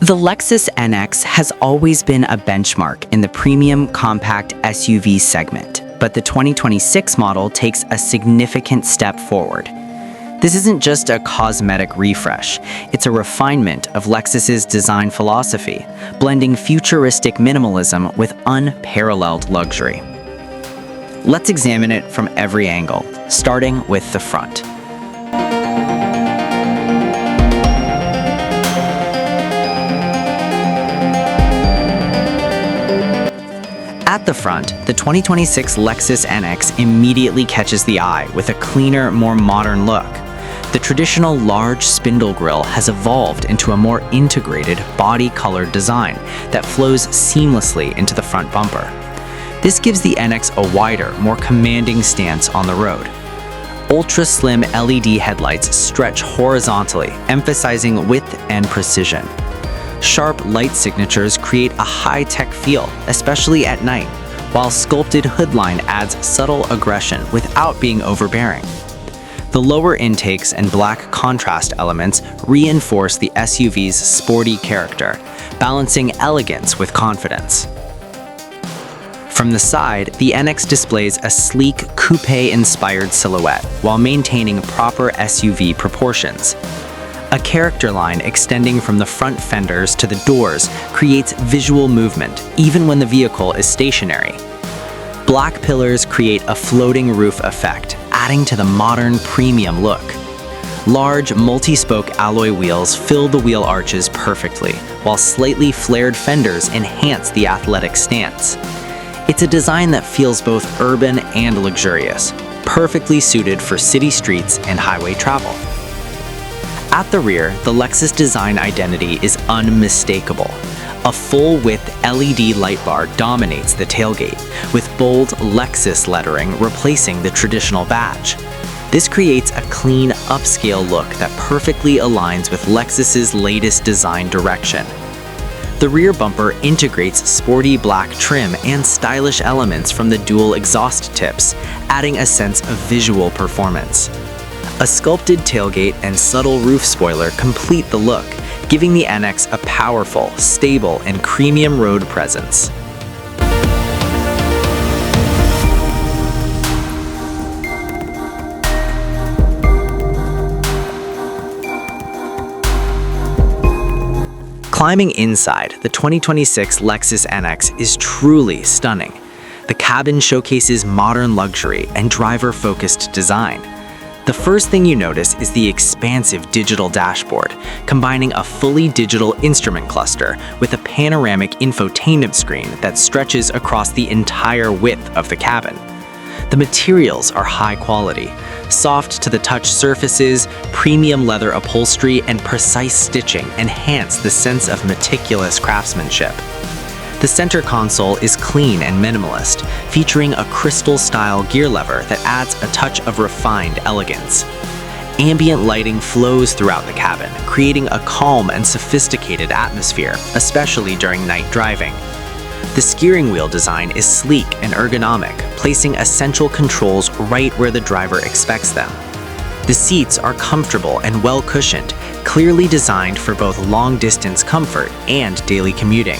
The Lexus NX has always been a benchmark in the premium compact SUV segment, but the 2026 model takes a significant step forward. This isn't just a cosmetic refresh, it's a refinement of Lexus's design philosophy, blending futuristic minimalism with unparalleled luxury. Let's examine it from every angle, starting with the front. At the front, the 2026 Lexus NX immediately catches the eye with a cleaner, more modern look. The traditional large spindle grille has evolved into a more integrated, body-colored design that flows seamlessly into the front bumper. This gives the NX a wider, more commanding stance on the road. Ultra-slim LED headlights stretch horizontally, emphasizing width and precision. Sharp light signatures create a high-tech feel, especially at night, while sculpted hoodline adds subtle aggression without being overbearing. The lower intakes and black contrast elements reinforce the SUV's sporty character, balancing elegance with confidence. From the side, the NX displays a sleek, coupe-inspired silhouette while maintaining proper SUV proportions. A character line extending from the front fenders to the doors creates visual movement, even when the vehicle is stationary. Black pillars create a floating roof effect, adding to the modern premium look. Large, multi-spoke alloy wheels fill the wheel arches perfectly, while slightly flared fenders enhance the athletic stance. It's a design that feels both urban and luxurious, perfectly suited for city streets and highway travel. At the rear, the Lexus design identity is unmistakable. A full-width LED light bar dominates the tailgate, with bold Lexus lettering replacing the traditional badge. This creates a clean, upscale look that perfectly aligns with Lexus's latest design direction. The rear bumper integrates sporty black trim and stylish elements from the dual exhaust tips, adding a sense of visual performance. A sculpted tailgate and subtle roof spoiler complete the look, giving the NX a powerful, stable, and premium road presence. Climbing inside, the 2026 Lexus NX is truly stunning. The cabin showcases modern luxury and driver-focused design. The first thing you notice is the expansive digital dashboard, combining a fully digital instrument cluster with a panoramic infotainment screen that stretches across the entire width of the cabin. The materials are high quality. Soft-to-the-touch surfaces, premium leather upholstery, and precise stitching enhance the sense of meticulous craftsmanship. The center console is clean and minimalist, featuring a crystal-style gear lever that adds a touch of refined elegance. Ambient lighting flows throughout the cabin, creating a calm and sophisticated atmosphere, especially during night driving. The steering wheel design is sleek and ergonomic, placing essential controls right where the driver expects them. The seats are comfortable and well-cushioned, clearly designed for both long-distance comfort and daily commuting.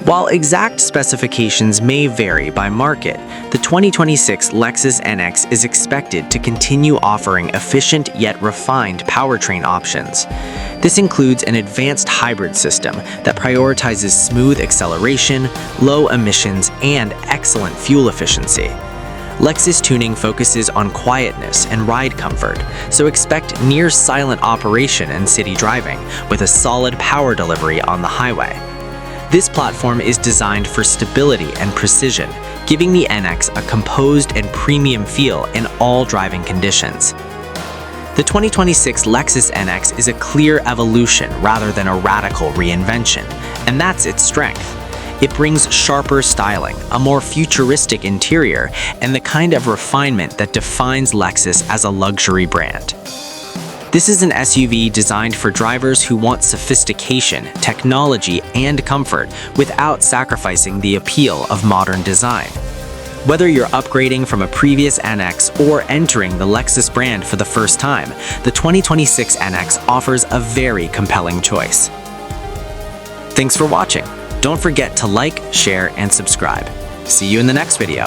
While exact specifications may vary by market, the 2026 Lexus NX is expected to continue offering efficient yet refined powertrain options. This includes an advanced hybrid system that prioritizes smooth acceleration, low emissions, and excellent fuel efficiency. Lexus tuning focuses on quietness and ride comfort, so expect near-silent operation in city driving with a solid power delivery on the highway. This platform is designed for stability and precision, giving the NX a composed and premium feel in all driving conditions. The 2026 Lexus NX is a clear evolution rather than a radical reinvention, and that's its strength. It brings sharper styling, a more futuristic interior, and the kind of refinement that defines Lexus as a luxury brand. This is an SUV designed for drivers who want sophistication, technology, and comfort without sacrificing the appeal of modern design. Whether you're upgrading from a previous NX or entering the Lexus brand for the first time, the 2026 NX offers a very compelling choice. Thanks for watching. Don't forget to like, share, and subscribe. See you in the next video.